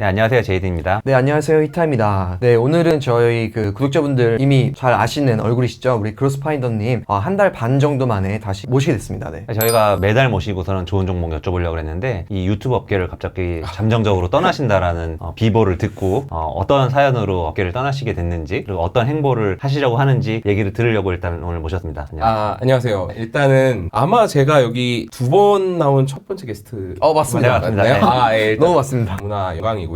네, 안녕하세요. 제이드입니다. 네, 안녕하세요. 히타입니다. 네, 오늘은 저희 구독자분들 이미 잘 아시는 얼굴이시죠? 우리 그로스파인더님 한 달 반 정도 만에 다시 모시게 됐습니다. 네. 저희가 매달 모시고서는 좋은 종목 여쭤보려고 했는데 이 유튜브 업계를 갑자기 잠정적으로 떠나신다라는 비보를 듣고 어떤 사연으로 업계를 떠나시게 됐는지 그리고 어떤 행보를 하시려고 하는지 얘기를 들으려고 일단 오늘 모셨습니다. 안녕하세요. 일단은 아마 제가 여기 두 번 나온 첫 번째 게스트 맞습니다. 맞나요? 네. 일단 너무 맞습니다. 너무나 영광이고요.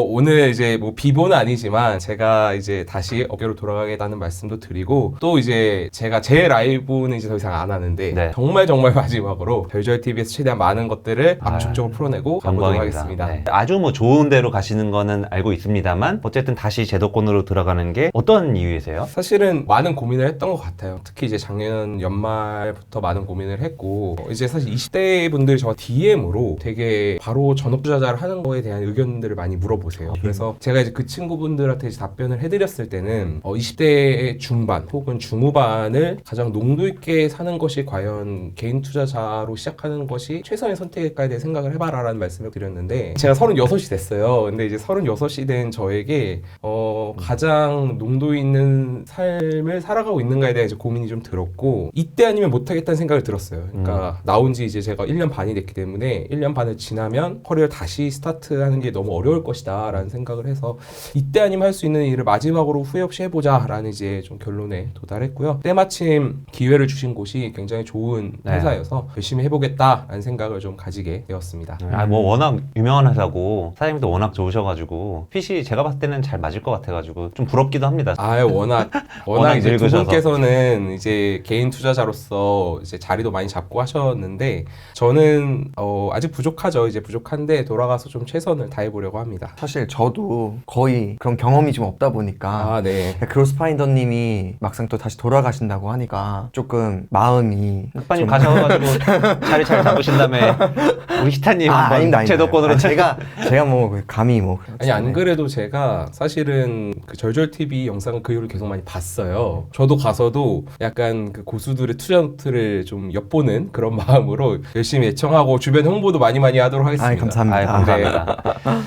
오늘 이제 뭐 비보는 아니지만 제가 이제 다시 업계로 돌아가겠다는 말씀도 드리고 또 이제 제가 제 라이브는 이제 더 이상 안 하는데 네. 정말 마지막으로 별저희TV에서 최대한 많은 것들을 압축적으로 풀어내고 가보도록 영광입니다. 하겠습니다. 네. 아주 뭐 좋은 데로 가시는 거는 알고 있습니다만 어쨌든 다시 제도권으로 들어가는 게 어떤 이유이세요? 사실은 많은 고민을 했던 것 같아요. 특히 이제 작년 연말부터 많은 고민을 했고 이제 사실 20대 분들이 저 DM으로 되게 바로 전업 투자자를 하는 거에 대한 의견들을 많이 물어보세요. 그래서 제가 이제 그 친구분들한테 이제 답변을 해드렸을 때는 20대의 중반 혹은 중후반을 가장 농도 있게 사는 것이 과연 개인 투자자로 시작하는 것이 최선의 선택일까에 대해 생각을 해봐라라는 말씀을 드렸는데 제가 36이 됐어요. 근데 이제 36이 된 저에게 가장 농도 있는 삶을 살아가고 있는가에 대해 이제 고민이 좀 들었고 이때 아니면 못하겠다는 생각을 들었어요. 그러니까 나온 지 이제 제가 1년 반이 됐기 때문에 1년 반을 지나면 커리어를 다시 스타트하는 게 너무 어려울 것이다 라는 생각을 해서 이때 아니면 할 수 있는 일을 마지막으로 후회 없이 해보자 라는 이제 좀 결론에 도달했고요. 때마침 기회를 주신 곳이 굉장히 좋은 회사여서 열심히 해보겠다라는 생각을 좀 가지게 되었습니다. 뭐 워낙 유명한 회사고 사장님도 워낙 좋으셔가지고 핏이 제가 봤을 때는 잘 맞을 것 같아가지고 좀 부럽기도 합니다. 워낙 워낙 이제 두 늙으셔서. 분께서는 이제 개인 투자자로서 이제 자리도 많이 잡고 하셨는데 저는 아직 부족하죠. 이제 부족한데 돌아가서 좀 최선을 다해보려고 합니다. 사실 저도 거의 그런 경험이 좀 없다 보니까 네. 그로스파인더님이 막상 또 다시 돌아가신다고 하니까 조금 마음이 빨리 좀- 가셔가지고 자리 잘 잡으신 다음에 우리 히타님 한번 아닙니다. 제도권으로 제가 뭐 감히 뭐 아니 안 그래도 제가 사실은 그 절절TV 영상을 그 이후로 계속 많이 봤어요. 저도 가서도 약간 그 고수들의 투자 노트를 좀 엿보는 그런 마음으로 열심히 애청하고 주변 홍보도 많이 하도록 하겠습니다. 감사합니다. 감사합니다.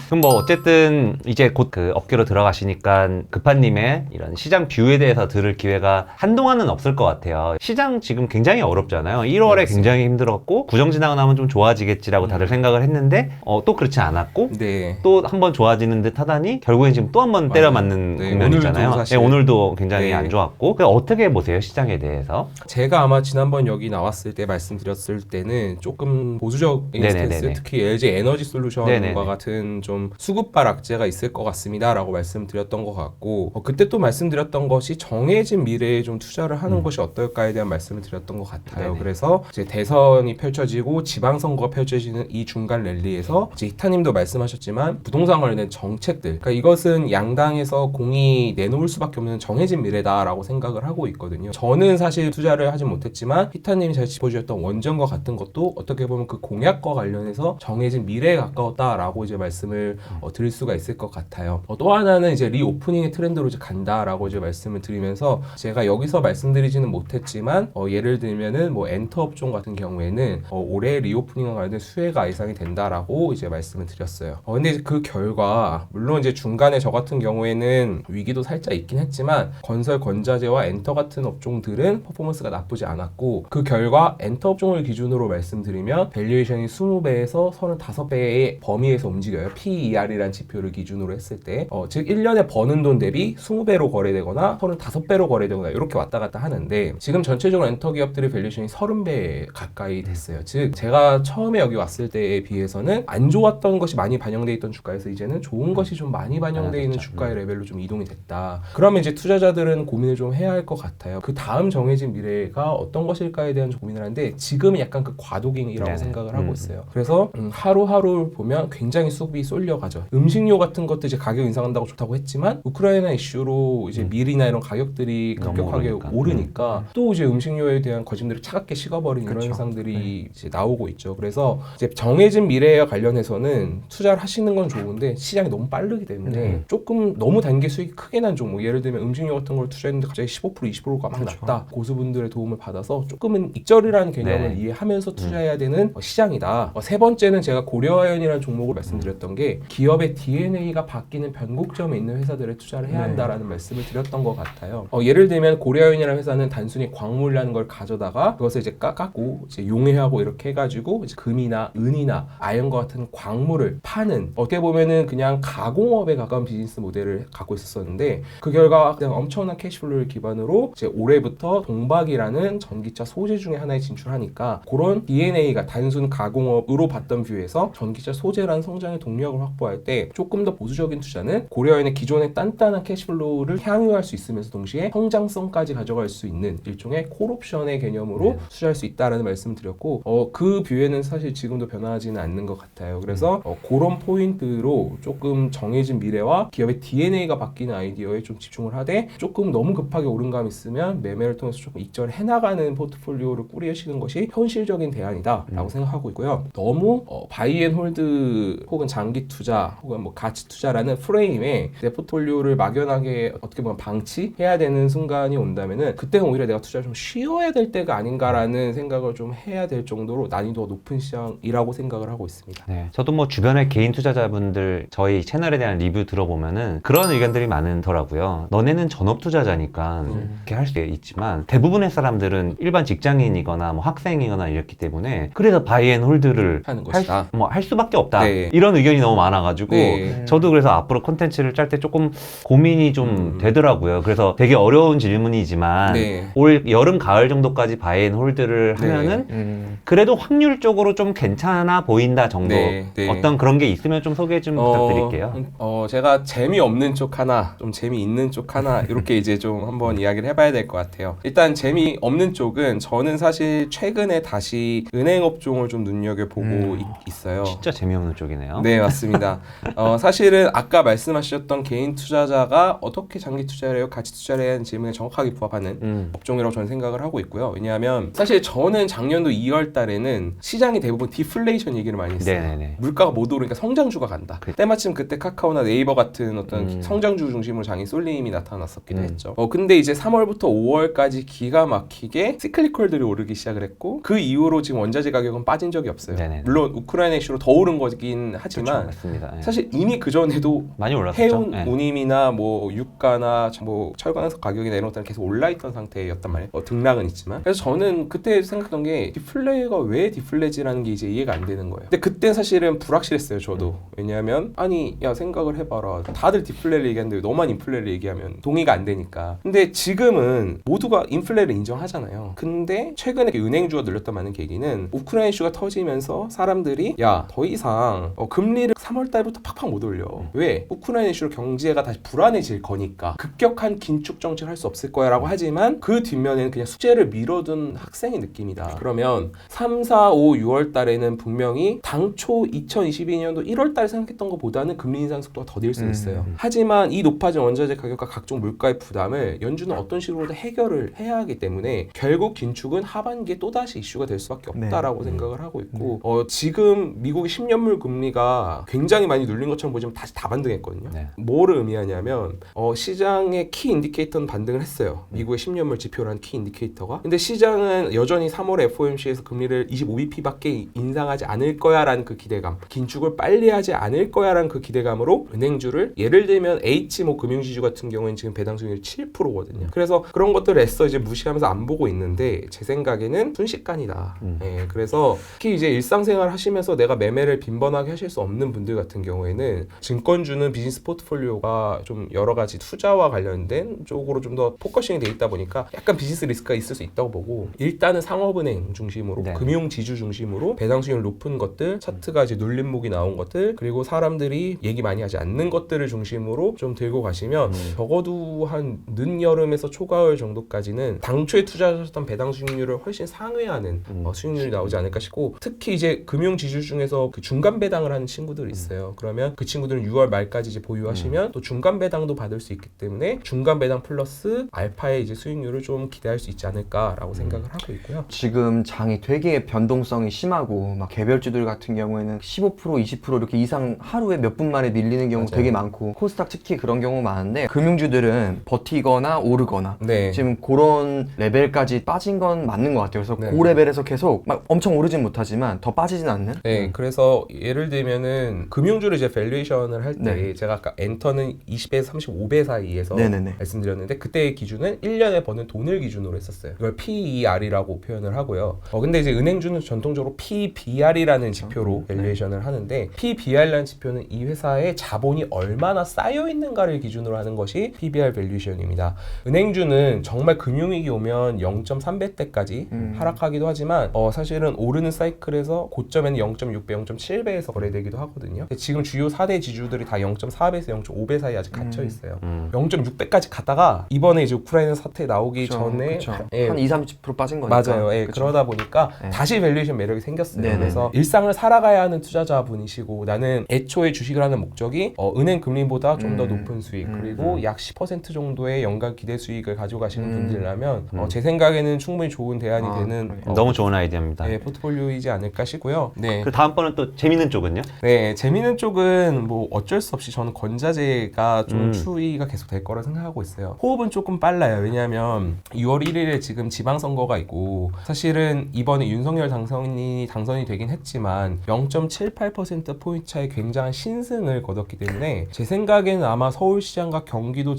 그럼 뭐 어쨌든 이제 곧 그 업계로 들어가시니까 급한님의 이런 시장 뷰에 대해서 들을 기회가 한동안은 없을 것 같아요. 시장 지금 굉장히 어렵잖아요. 1월에 굉장히 힘들었고 구정지나고 나면 좀 좋아지겠지라고 다들 생각을 했는데 또 그렇지 않았고 네. 또 한 번 좋아지는 듯 하다니 결국엔 지금 또 한 번 때려 맞는 네, 국면이잖아요. 오늘도 사실- 오늘도 굉장히 네. 안 좋았고 어떻게 보세요 시장에 대해서? 제가 아마 지난번 여기 나왔을 때 말씀드렸을 때는 조금 보수적인 네네네네. 스탠스, 특히 LG 에너지 솔루션과 네네네. 같은 좀 수급발 악재가 있을 것 같습니다라고 말씀드렸던 것 같고 그때 또 말씀드렸던 것이 정해진 미래에 좀 투자를 하는 것이 어떨까에 대한 말씀을 드렸던 것 같아요. 네네. 그래서 이제 대선이 펼쳐지고 지방선거가 펼쳐지는 이 중간 랠리에서 이제 히타님도 말씀하셨지만 부동산 관련된 정책들, 그러니까 이것은 양당에서 공이 내놓을 수밖에 없는 정해진 미래다라고 생각을 하고 있거든요. 저는 사실 투자를 하진 못했지만 히타님이 잘 짚어주셨던 원전과 같은 것도 어떻게 보면 그 공약과 관련해서 정해진 미래에 가까웠다라고 이제 말씀을 드릴 수가 있을 것 같아요. 또 하나는 이제 리오프닝의 트렌드로 이제 간다라고 이제 말씀을 드리면서 제가 여기서 말씀드리지는 못했지만 예를 들면은 뭐 엔터 업종 같은 경우에는 올해 리오프닝과 관련된 수혜가 예상이 된다라고 이제 말씀을 드렸어요. 근데 이제 그 결과 물론 이제 중간에 저 같은 경우에는 위기도 살짝 있긴 했지만 건설 건자재와 엔터 같은 업종들은 퍼포먼스가 나쁘지 않았고 그 결과 엔터 업종을 기준으로 말씀드리면 밸류에이션이 20배에서 35배의 범위에서 움직여요. PER이라는 지표를 기준으로 했을 때 즉 1년에 버는 돈 대비 20배로 거래되거나 35배로 거래되거나 이렇게 왔다 갔다 하는데 지금 전체적으로 엔터 기업들의 밸류에이션이 30배 가까이 됐어요. 즉 제가 처음에 여기 왔을 때에 비해서는 안 좋았던 것이 많이 반영돼 있던 주가에서 이제는 좋은 것이 좀 많이 반영돼 있는 주가의 레벨로 좀 이동이 됐다. 그러면 이제 투자자들은 고민을 좀 해야 할 것 같아요. 그 다음 정해진 미래가 어떤 것일까에 대한 고민을 하는데 지금은 약간 그 과도기라고 네네. 생각을 하고 있어요. 그래서 하루하루 보면 굉장히 수급이 쏠려가죠. 음식료 같은 것도 이제 가격 인상한다고 좋다고 했지만 우크라이나 이슈로 이제 밀이나 이런 가격들이 너무 급격하게 오르니까. 오르니까 또 이제 음식료에 대한 거짓들을 차갑게 식어버리는 이런 그쵸. 현상들이 이제 나오고 있죠. 그래서 이제 정해진 미래와 관련해서는 투자를 하시는 건 좋은데 시장이 너무 빠르기 때문에 조금 너무 단기 수익이 크게 난 종목, 예를 들면 음식료 같은 걸 투자했는데 갑자기 15% 20%가 막 났다. 고수분들의 도움을 받아서 조금은 익절이라는 개념을 네. 이해하면서 투자해야 되는 시장이다. 세 번째는 제가 고려아연이라는 종목을 말씀드렸던 게 게 기업의 DNA가 바뀌는 변곡점에 있는 회사들에 투자를 해야 한다라는 말씀을 드렸던 것 같아요. 예를 들면 고려아연이라는 회사는 단순히 광물이라는 걸 가져다가 그것을 이제 깎고 이제 용해하고 이렇게 해가지고 이제 금이나 은이나 아연과 같은 광물을 파는, 어떻게 보면은 그냥 가공업에 가까운 비즈니스 모델을 갖고 있었는데, 그 결과 그냥 엄청난 캐시플로우를 기반으로 이제 올해부터 동박이라는 전기차 소재 중에 하나에 진출하니까 그런 DNA가 단순 가공업으로 봤던 뷰에서 전기차 소재라는 성장의 동력을 확보할 때 조금 더 보수적인 투자는 고려아연의 기존의 단단한 캐시플로우를 향유할 수 있으면서 동시에 성장성까지 가져갈 수 있는 일종의 콜옵션의 개념으로 투자할 수 있다라는 말씀을 드렸고, 그 뷰에는 사실 지금도 변하지는 않는 것 같아요. 그래서 그런 포인트로 조금 정해진 미래와 기업의 DNA가 바뀌는 아이디어에 좀 집중을 하되, 조금 너무 급하게 오른감 있으면 매매를 통해서 조금 익절을 해나가는 포트폴리오를 꾸리시는 것이 현실적인 대안이다라고 생각하고 있고요. 너무 바이앤홀드 혹은 장기 투자 혹은 뭐 가치 투자라는 프레임에 내 포트폴리오를 막연하게 어떻게 보면 방치해야 되는 순간이 온다면은, 그때는 오히려 내가 투자를 좀 쉬어야 될 때가 아닌가라는 생각을 좀 해야 될 정도로 난이도가 높은 시장이라고 생각을 하고 있습니다. 네, 저도 뭐 주변의 개인 투자자분들 저희 채널에 대한 리뷰 들어보면은 그런 의견들이 많더라고요. 너네는 전업 투자자니까 이렇게 할 수 있지만 대부분의 사람들은 일반 직장인이거나 뭐 학생이거나 이랬기 때문에 그래서 바이앤홀드를 하는 것이다. 할 수밖에 없다. 네. 이런 의견이 너무 많아가지고 네. 저도 그래서 앞으로 콘텐츠를 짤 때 조금 고민이 좀 되더라고요. 그래서 되게 어려운 질문이지만 네. 올 여름 가을 정도까지 바이앤홀드를 네. 하면은 그래도 확률적으로 좀 괜찮아 보인다 정도. 네. 어떤 그런 게 있으면 좀 소개 좀 부탁드릴게요. 제가 재미없는 쪽 하나, 좀 재미있는 쪽 하나 이렇게 이제 좀 한번 이야기를 해봐야 될 것 같아요. 일단 재미없는 쪽은 저는 사실 최근에 다시 은행 업종을 좀 눈여겨보고 있어요. 진짜 재미없는 쪽이네요. 네, 맞습니다. 사실은 아까 말씀하셨던 개인 투자자가 어떻게 장기 투자를 해요, 가치 투자를 해야 하는 질문에 정확하게 부합하는 업종이라고 저는 생각을 하고 있고요. 왜냐하면 사실 저는 작년도 2월 달에는 시장이 대부분 디플레이션 얘기를 많이 했어요. 네네네. 물가가 못 오르니까 성장주가 간다. 때마침 그때 카카오나 네이버 같은 어떤 성장주 중심으로 장인 쏠림이 나타났었기도 했죠. 근데 이제 3월부터 5월까지 기가 막히게 시클리컬들이 오르기 시작을 했고, 그 이후로 지금 원자재 가격은 빠진 적이 없어요. 네네네. 물론 우크라이나 이슈로 더 오른 거긴 하지만 그렇죠, 맞습니다. 네. 사실 이미 그 전에도 많이 올랐었죠. 해운 네. 운임이나 뭐 유가나 뭐 철강에서 가격이나 이런 것들은 계속 올라있던 상태였단 말이에요. 등락은 있지만. 그래서 저는 그때 생각했던 게 디플레가 왜 디플레지라는 게 이제 이해가 안 되는 거예요. 근데 그때 사실은 불확실했어요, 저도. 왜냐하면 아니 야 생각을 해봐라. 다들 디플레를 얘기하는데 너만 인플레를 얘기하면 동의가 안 되니까. 근데 지금은 모두가 인플레를 인정하잖아요. 근데 최근에 은행주가 늘렸던 많은 계기는 우크라이나 이슈가 터지면서 사람들이 야 더 이상 금리를 3월 달부터 팍팍 못 올려. 왜? 우크라이나 이슈로 경제가 다시 불안해질 거니까 급격한 긴축 정책을 할 수 없을 거야 라고 하지만, 그 뒷면에는 그냥 숙제를 미뤄둔 학생의 느낌이다. 그러면 3, 4, 5, 6월 달에는 분명히 당초 2022년도 1월 달에 생각했던 것보다는 금리 인상 속도가 더딜 수 있어요. 하지만 이 높아진 원자재 가격과 각종 물가의 부담을 연준은 어떤 식으로든 해결을 해야 하기 때문에 결국 긴축은 하반기에 또다시 이슈가 될 수밖에 없다라고 생각을 하고 있고, 지금 미국의 10년물 금리가 굉장히 많이 눌린 것처럼 보이지만 다시 다 반등했거든요. 네. 뭐를 의미하냐면 시장의 키 인디케이터는 반등을 했어요. 미국의 10년물 지표라는 키 인디케이터가. 근데 시장은 여전히 3월에 FOMC에서 금리를 25bp밖에 인상하지 않을 거야라는 그 기대감, 긴축을 빨리 하지 않을 거야라는 그 기대감으로 은행주를, 예를 들면 H 뭐 금융지주 같은 경우에는 지금 배당 수익률이 7%거든요. 그래서 그런 것들을 애써 이제 무시하면서 안 보고 있는데, 제 생각에는 순식간이다. 예, 그래서 특히 이제 일상생활 하시면서 내가 매매를 빈번하게 하실 수 없는 분들 같은 경우에는 증권주는 비즈니스 포트폴리오가 좀 여러 가지 투자와 관련된 쪽으로 좀 더 포커싱이 돼 있다 보니까 약간 비즈니스 리스크가 있을 수 있다고 보고, 일단은 상업은행 중심으로 네. 금융지주 중심으로 배당 수익률 높은 것들, 차트가 이제 눌림목이 나온 것들, 그리고 사람들이 얘기 많이 하지 않는 것들을 중심으로 좀 들고 가시면 적어도 한 늦여름에서 초가을 정도까지는 당초에 투자하셨던 배당 수익률을 훨씬 상회하는 수익률이 나오지 않을까 싶고, 특히 이제 금융지주 중에서 그 중간 배당을 하는 친구들이 있어요. 그러면 그 친구들은 6월 말까지 이제 보유하시면 또 중간 배당도 받을 수 있기 때문에 중간 배당 플러스 알파의 이제 수익률을 좀 기대할 수 있지 않을까라고 생각을 하고 있고요. 지금 장이 되게 변동성이 심하고 막 개별주들 같은 경우에는 15% 20% 이렇게 이상 하루에 몇 분 만에 밀리는 경우 맞아요. 되게 많고, 코스닥 특히 그런 경우 많은데, 금융주들은 버티거나 오르거나 네. 지금 그런 레벨까지 빠진 건 맞는 것 같아요. 그래서 네. 그 레벨에서 계속 막 엄청 오르진 못하지만 더 빠지진 않는. 네, 그래서 예를 들면은 저는 금융주를 이제 밸류에이션을 할 때 네. 제가 아까 엔터는 20배에서 35배 사이에서 네네네. 말씀드렸는데 그때의 기준은 1년에 버는 돈을 기준으로 했었어요. 이걸 PER이라고 표현을 하고요. 근데 이제 은행주는 전통적으로 PBR이라는 지표로 밸류에이션을 하는데 PBR이라는 지표는 이 회사의 자본이 얼마나 쌓여 있는가를 기준으로 하는 것이 PBR 밸류에이션입니다. 은행주는 정말 금융위기 오면 0.3배대까지 하락하기도 하지만 사실은 오르는 사이클에서 고점에는 0.6배, 0.7배에서 거래되기도 하거든요. 지금 주요 4대 지주들이 다 0.4배에서 0.5배 사이에 아직 갇혀 있어요. 0.6배까지 갔다가 이번에 이제 우크라이나 사태 나오기 전에 예, 한 20-30% 빠진 거니까. 맞아요. 예, 그쵸. 그러다 보니까 네. 다시 밸류에이션 매력이 생겼어요. 네네. 그래서 일상을 살아가야 하는 투자자분이시고 나는 애초에 주식을 하는 목적이 은행 금리보다 좀 더 높은 수익 그리고 약 10% 정도의 연간 기대 수익을 가지고 가시는 분들이라면 제 생각에는 충분히 좋은 대안이 되는 너무 좋은 아이디어입니다. 네, 포트폴리오이지 않을까 싶고요. 네. 그 다음번은 또 재밌는 쪽은요? 네, 재미있는 쪽은 뭐 어쩔 수 없이 저는 건자재가 좀 추이가 계속 될 거라 생각하고 있어요. 호흡은 조금 빨라요. 왜냐하면 6월 1일에 지금 지방선거가 있고 사실은 이번에 윤석열 당선이 되긴 했지만 0.78% 차의 굉장한 신승을 거뒀기 때문에 제 생각에는 아마 서울시장과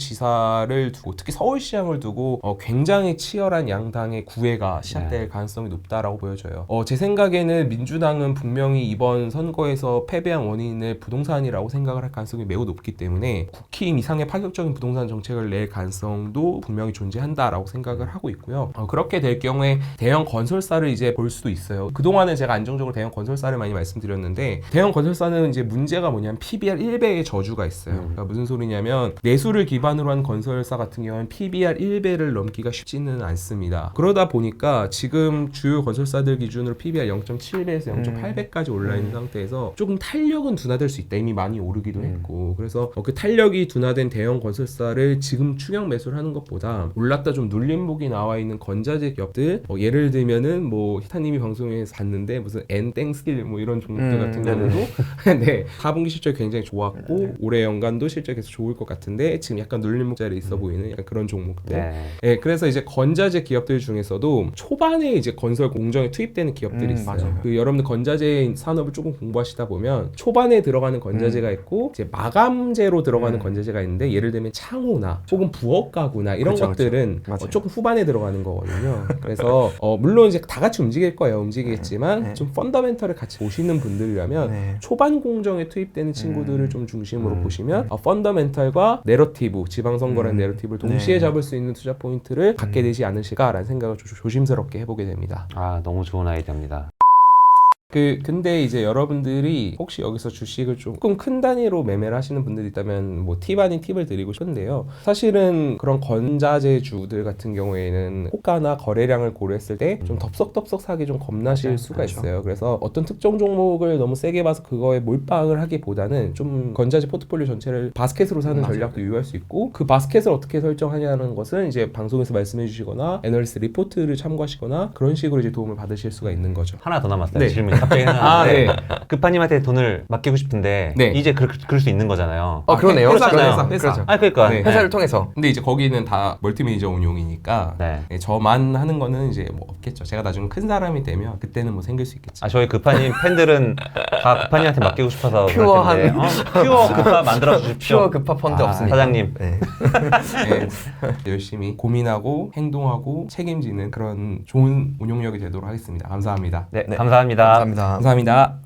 경기도지사를 두고 특히 서울시장을 두고 굉장히 치열한 양당의 구애가 시작될 가능성이 높다라고 보여져요. 제 생각에는 민주당은 분명히 이번 선거에서 패배한 원인을 부동산이라고 생각을 할 가능성이 매우 높기 때문에 국힘 이상의 파격적인 부동산 정책을 낼 가능성도 분명히 존재한다라고 생각을 하고 있고요. 그렇게 될 경우에 대형 건설사를 이제 볼 수도 있어요. 그동안은 제가 안정적으로 대형 건설사를 많이 말씀드렸는데 대형 건설사는 이제 문제가 뭐냐면 PBR 1배의 저주가 있어요. 그러니까 무슨 소리냐면 내수를 기반으로 한 건설사 같은 경우는 PBR 1배를 넘기가 쉽지는 않습니다. 그러다 보니까 지금 주요 건설사들 기준으로 PBR 0.7배에서 0.8배까지 올라 있는 상태에서 조금 탄력은 둔화될 수 있다. 이미 많이 오르기도 했고 그래서 그 탄력이 둔화된 대형 건설사를 지금 추격 매수를 하는 것보다 올랐다 좀 눌림목이 나와 있는 건자재 기업들 예를 들면은 뭐 히타님이 방송에서 봤는데 무슨 엔땡스틸 뭐 이런 종목들 같은 경우도 네 4분기 실적이 굉장히 좋았고 올해 연간도 실적이 계속 좋을 것 같은데 지금 약간 눌림목 자리에 있어 보이는 약간 그런 종목들. 네, 그래서 이제 건자재 기업들 중에서도 초반에 이제 건설 공정에 투입되는 기업들이 있어요. 맞아요. 그 여러분들 건자재 산업을 조금 공부하시다 보면 초반에 들어가는 건자재가 있고 이제 마감재로 들어가는 건자재가 있는데 예를 들면 창호나 혹은 부엌 가구나 이런 그쵸, 것들은 맞아요. 조금 후반에 들어가는 거거든요. 그래서 물론 이제 다 같이 움직일 거예요. 움직이겠지만 네. 좀 펀더멘털을 같이 보시는 분들이라면 네. 초반 공정에 투입되는 친구들을 좀 중심으로 보시면 펀더멘털과 내러티브, 지방선거라는 내러티브를 동시에 네. 잡을 수 있는 투자 포인트를 갖게 되지 않으실까라는 생각을 조심스럽게 해보게 됩니다. 아, 너무 좋은 아이디어입니다. 근데 이제 여러분들이 혹시 여기서 주식을 조금 큰 단위로 매매를 하시는 분들이 있다면 뭐 팁 아닌 팁을 드리고 싶은데요. 사실은 그런 건자재주들 같은 경우에는 호가나 거래량을 고려했을 때 좀 덥석덥석 사기 좀 겁나실 수가 있어요. 그래서 어떤 특정 종목을 너무 세게 봐서 그거에 몰빵을 하기보다는 좀 건자재 포트폴리오 전체를 바스켓으로 사는 전략도 유효할 수 있고 그 바스켓을 어떻게 설정하냐는 것은 이제 방송에서 말씀해 주시거나 애널리스트 리포트를 참고하시거나 그런 식으로 이제 도움을 받으실 수가 있는 거죠. 하나 더 남았어요. 네. 질문이 갑자기 하나는데 네. 급파님한테 돈을 맡기고 싶은데 네. 이제 그럴 수 있는 거잖아요. 그러네요. 회사. 그렇죠. 아, 그러니까 네. 회사를 통해서. 근데 이제 거기는 다 멀티매니저 운용이니까 네. 저만 하는 거는 이제 뭐 없겠죠. 제가 나중에 큰 사람이 되면 그때는 뭐 생길 수 있겠죠. 아, 저희 급파님 팬들은 다 급파님한테 맡기고 싶어서 퓨어한- 그럴 텐데, 퓨어 급파 만들어 주십시오. 퓨어 급파 펀드 없습니다. 사장님. 네. 네, 열심히 고민하고 행동하고 책임지는 그런 좋은 운용력이 되도록 하겠습니다. 감사합니다. 네, 감사합니다. 감사합니다. 감사합니다.